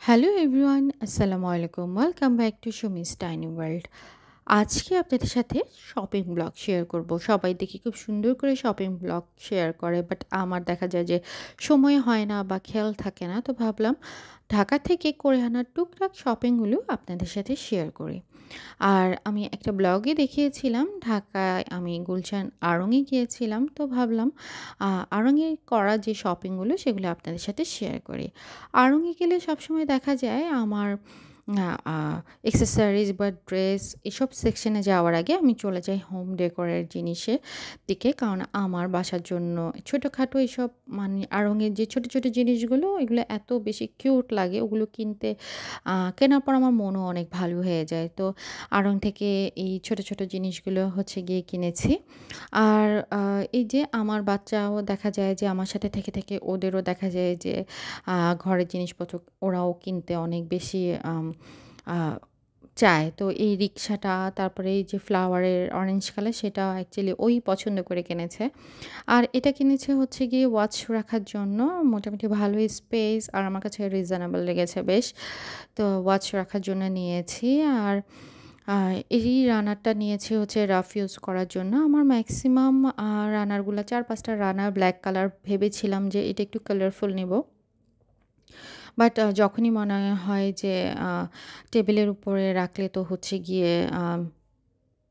Hello everyone, আসসালামু আলাইকুম। Welcome back to Sumi's tiny world. আজকে আপনাদের সাথে শপিং ব্লগ শেয়ার করব। সবাই দেখি খুব সুন্দর করে শপিং ব্লগ শেয়ার করে, বাট আমার দেখা যায় যে সময় হয় না বা খেয়াল থাকে না। তো ভাবলাম ঢাকা থেকে করে আনা টুকটাক শপিংগুলো আপনাদের সাথে শেয়ার করি। আর আমি একটা ব্লগে দেখিয়েছিলাম ঢাকায় আমি গুলশান আড়ং-এ গিয়েছিলাম। তো ভাবলাম আড়ং-এ করা যে শপিংগুলো সেগুলো আপনাদের সাথে শেয়ার করি। আড়ং-এ গেলে সবসময় দেখা যায় আমার আ আ অ্যাক্সেসরিজ বা ড্রেস এসব সেকশনে যাওয়ার আগে আমি চলে যাই হোম ডেকোরের জিনিসের দিকে। কারণ আমার বাসার জন্য ছোটোখাটো এসব মানে আড়ং-এর যে ছোটো, ছোটো জিনিসগুলো এগুলো এত বেশি কিউট লাগে, ওগুলো কিনতে কেনার পর আমার মনও অনেক ভালো হয়ে যায়। তো আড়ং থেকে এই ছোট, ছোট জিনিসগুলো হচ্ছে গিয়ে কিনেছি। আর এই যে আমার বাচ্চাও দেখা যায় যে আমার সাথে থেকে, থেকে ওদেরও দেখা যায় যে ঘরের জিনিসপত্র ওরাও কিনতে অনেক বেশি আ চায়। তো এই রিক্সাটা, তারপরে এই যে ফ্লাওয়ারের অরেঞ্জ কালার সেটা অ্যাকচুয়ালি ওই পছন্দ করে কিনেছে। আর এটা কিনেছে হচ্ছে গিয়ে ওয়াচ রাখার জন্য। মোটামুটি ভালোই স্পেস আর আমার কাছে রিজনেবল লেগেছে বেশ। তো ওয়াচ রাখার জন্য নিয়েছি। আর এই রানারটা নিয়েছি হচ্ছে রাফ ইউজ করার জন্য। আমার ম্যাক্সিমাম রানারগুলা ৪-৫ টা রানার ব্ল্যাক কালার ভেবেছিলাম যে এটা একটু কালারফুল নিবো। বাট যখনই মনে হয় যে আ টেবিলের উপরে রাখলে তো হচ্ছে গিয়ে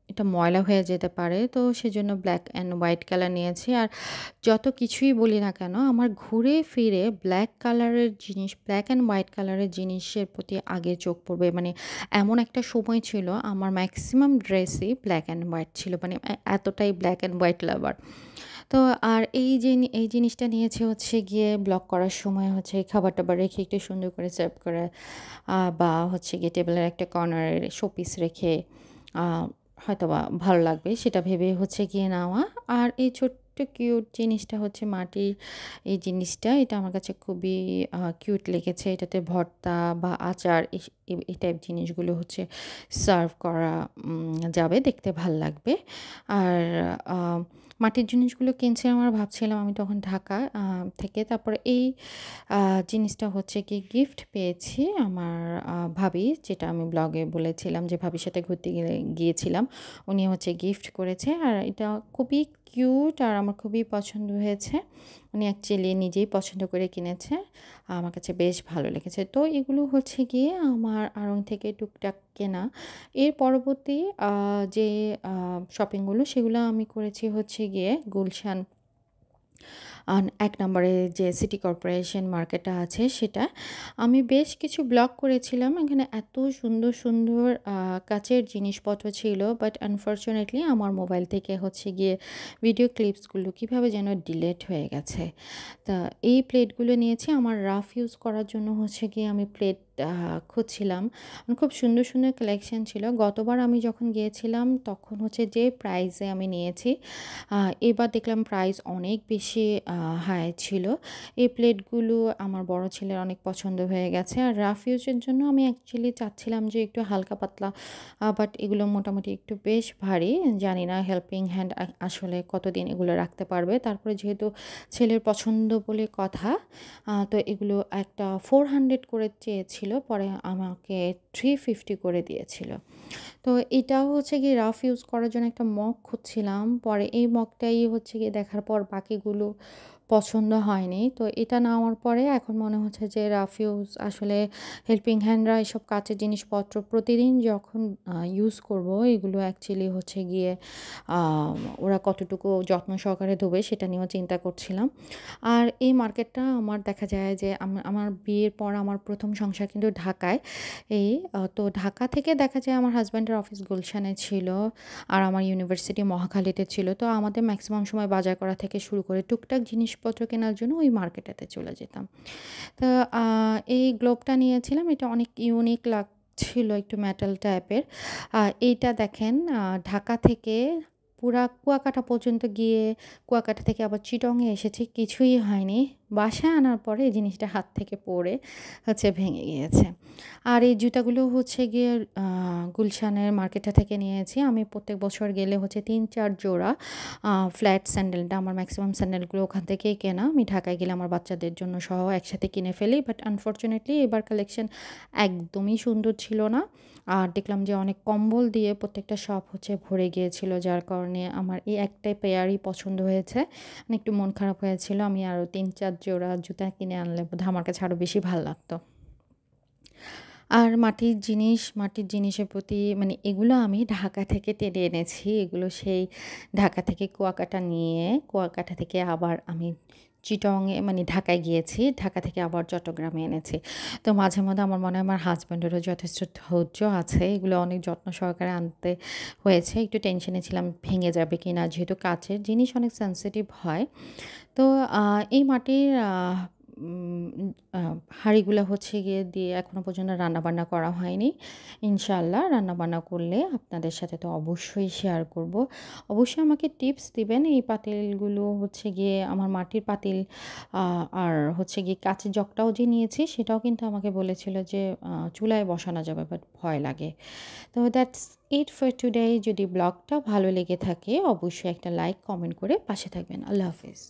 এটা ময়লা হয়ে যেতে পারে। তো সেজন্য ব্ল্যাক অ্যান্ড হোয়াইট কালার নিয়েছি। আর যত কিছুই বলি না কেন, আমার ঘুরে ফিরে ব্ল্যাক কালারের জিনিস, ব্ল্যাক অ্যান্ড হোয়াইট কালারের জিনিসের প্রতি আগে চোখ পড়বে। মানে এমন একটা সময় ছিল আমার ম্যাক্সিমাম ড্রেসই ব্ল্যাক অ্যান্ড হোয়াইট ছিল। মানে এতটাই ব্ল্যাক অ্যান্ড হোয়াইট লাভার। তো আর এই জিনিসটা নিয়েছি হচ্ছে গিয়ে ব্লক করার সময় হচ্ছে খাবার-টাবার রেখে একটু সুন্দর করে সার্ভ করা, বা হচ্ছে গিয়ে টেবিলের একটা কর্নারে শোপিস রেখে আ হয়তোবা ভালো লাগবে সেটা ভেবে হচ্ছে গিয়ে নেওয়া। আর এই ছোট্ট কিউট জিনিসটা হচ্ছে মাটির এই জিনিসটা, এটা আমার কাছে খুবই কিউট লেগেছে। এটাতে ভর্তা বা আচার এই টাইপ জিনিসগুলো হচ্ছে সার্ভ করা যাবে, দেখতে ভাল লাগবে। আর আ মাটির জিনিসগুলো কিনছি আমার, ভাবছিলাম আমি তখন ঢাকা থেকে। তারপরে এই আ জিনিসটা হচ্ছে কি গিফট পেয়েছি আমার ভাবি, যেটা আমি ব্লগে বলেছিলাম যে ভাবির সাথে ঘুরতে গিয়েছিলাম। উনি হচ্ছে গিফট করেছে। আর এটা খুবই কিউট আর আমার খুবই পছন্দ হয়েছে। উনি অ্যাকচুয়ালি নিজেই পছন্দ করে কিনেছে। আমার কাছে বেশ ভালো লেগেছে। তো এগুলো হচ্ছে গিয়ে আমার আড়ং থেকে টুকটাক কেনা। এর পরবর্তী যে শপিংগুলো সেগুলো আমি করেছি হচ্ছে গিয়ে গুলশান ১ নম্বরে যে সিটি কর্পোরেশন মার্কেটটা আছে সেটা। আমি বেশ কিছু ব্লগ করেছিলাম। এখানে এত সুন্দর, সুন্দর কাচের জিনিসপত্র ছিল। বাট আনফরচুনেটলি আমার মোবাইল থেকে হচ্ছে গিয়ে ভিডিও ক্লিপসগুলো কীভাবে যেন ডিলিট হয়ে গেছে। তা এই প্লেটগুলো নিয়েছি আমার রাফ ইউজ করার জন্য। হচ্ছে গিয়ে আমি প্লেট খুঁজছিলাম। খুব সুন্দর, সুন্দর কালেকশন ছিল। গতবার আমি যখন গিয়েছিলাম তখন হচ্ছে যে প্রাইসে আমি নিয়েছি, আ এবার দেখলাম প্রাইস অনেক বেশি হাই ছিল। এই প্লেটগুলো আমার বড় ছেলের অনেক পছন্দ হয়ে গেছে। আর রাফ ইউজের জন্য আমি অ্যাকচুয়ালি চাচ্ছিলাম যে একটু হালকা পাতলা, বাট এগুলো মোটামুটি একটু বেশ ভারী। জানি না হেল্পিং হ্যান্ড আসলে কতদিন এগুলো রাখতে পারবে। তারপরে যেহেতু ছেলের পছন্দ বলে কথা, তো এগুলো একটা 400 করে চেয়েছিল। পরে আমাকে 350 করে দিয়েছিল। তো এটাও হচ্ছে গিয়ে রাফ ইউজ করার জন্য একটা মগ খুঁজছিলাম। পরে এই মগটাই হচ্ছে গিয়ে দেখার পর বাকিগুলো পছন্দ হয়নি। তো এটা নেওয়ার পরে এখন মনে হচ্ছে যে রাফ ইউজ আসলে হেল্পিং হ্যান্ডরা এসব কাচের জিনিসপত্র প্রতিদিন যখন ইউজ করব, এগুলো অ্যাকচুয়ালি হচ্ছে গিয়ে আ ওরা কতটুকু যত্ন সহকারে ধোবে সেটা নিয়েও চিন্তা করছিলাম। আর এই মার্কেটটা আমার দেখা যায় যে আমার বিয়ের পর আমার ১ম সংসার কিন্তু ঢাকায়। তো ঢাকা থেকে দেখা যায় আমার হাসব্যান্ডের অফিস গুলশানে ছিল। আর আমার ইউনিভার্সিটি মহাখালীতে ছিল। তো আমাদের ম্যাক্সিমাম সময় বাজার করা থেকে শুরু করে টুকটাক জিনিসপত্র কেনার জন্য ওই মার্কেটেতে চলে যেতাম। তো আ এই গ্লোবটা নিয়েছিলাম। এটা অনেক ইউনিক লাগছিল, একটু মেটাল টাইপের। এইটা দেখেন, ঢাকা থেকে পুরা কুয়াকাটা পর্যন্ত গিয়ে কুয়াকাটা থেকে আবার চিটংয়ে এসেছি, কিছুই হয়নি। বাসায় আনার পরে এই জিনিসটা হাত থেকে পড়ে হচ্ছে ভেঙে গিয়েছে। আর এই জুতাগুলো হচ্ছে গিয়ে গুলশানের মার্কেটটা থেকে নিয়েছি। আমি প্রত্যেক বছর গেলে হচ্ছে ৩-৪ জোড়া ফ্ল্যাট স্যান্ডেলটা আমার ম্যাক্সিমাম স্যান্ডেলগুলো ওখান থেকেই কেনা। আমি ঢাকায় গেলে আমার বাচ্চাদের জন্য সহ একসাথে কিনে ফেলি। বাট আনফরচুনেটলি এবার কালেকশন একদমই সুন্দর ছিল না। আর দেখলাম যে অনেক কম্বল দিয়ে প্রত্যেকটা শপ হচ্ছে ভরে গিয়েছিল, যার কারণে আমার এই একটাই পেয়ারই পছন্দ হয়েছে। মানে একটু মন খারাপ হয়েছিল। আমি আরও ৩-৪ জোড়া জুতা কিনে আনলে বোধহয় আমার কাছে আরও বেশি ভাল লাগতো। আর মাটির জিনিসের প্রতি মানে এগুলো আমি ঢাকা থেকে টেনে এনেছি। এগুলো সেই ঢাকা থেকে কুয়াকাটা থেকে আবার আমি চিটংয়ে মানে ঢাকায় গিয়েছি। ঢাকা থেকে আবার চট্টগ্রামে এনেছি। তো মাঝে মধ্যে আমার মনে হয় আমার হাসব্যান্ডেরও যথেষ্ট ধৈর্য আছে। এগুলো অনেক যত্ন সহকারে আনতে হয়েছে। একটু টেনশনে ছিলাম ভেঙে যাবে কিনা, যেহেতু কাচের জিনিস অনেক সেনসিটিভ হয়। তো এই মাটির উম আ হাঁড়িগুলা হচ্ছে গিয়ে দিয়ে এখনো পর্যন্ত রান্নাবান্না করা হয়নি। ইনশাআল্লাহ রান্নাবান্না করলে আপনাদের সাথে তো অবশ্যই শেয়ার করব। অবশ্যই আমাকে টিপস দিবেন। এই পাতিলগুলো হচ্ছে গিয়ে আমার মাটির পাতিল আ আর হচ্ছে গিয়ে কাঁচের জগটাও যে নিয়েছি সেটাও কিন্তু আমাকে বলেছিল যে চুলায় বসানো যাবে, বাট ভয় লাগে। তো দ্যাটস ইট ফর টুডে। যদি ব্লগটা ভালো লেগে থাকে অবশ্যই একটা লাইক, কমেন্ট করে পাশে থাকবেন। আল্লাহ হাফেজ।